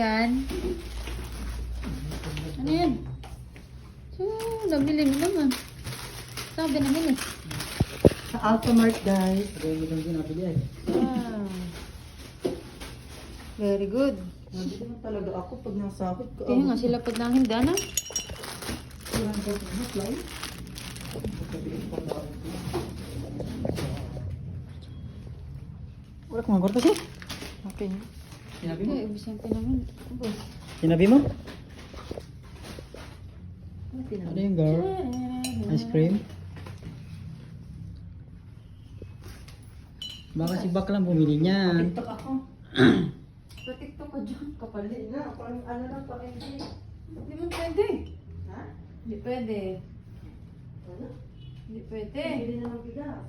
Yan. Ano yan? So, nabili mo naman. Sabi namin eh. Sa Alphamart guys. Dahil lang din nabili ay. Wow. Very good. Nabili mo talaga ako pag nasakit ko. Kaya nga sila pag nahinda na. Wala kong magwarta siya. Okay. Sinabi mo? Kaya ibisan pa naman. Boss. Sinabi mo? Ano yung girl? Ice cream? Baka si Bak lang bumili niyan. TikTok ako. Pa-TikTok ka dyan. Kapalit na. Ano lang pa hindi. Hindi mo pwede. Ha? Hindi pwede. Ano? Hindi pwede. Bili na ng bigas.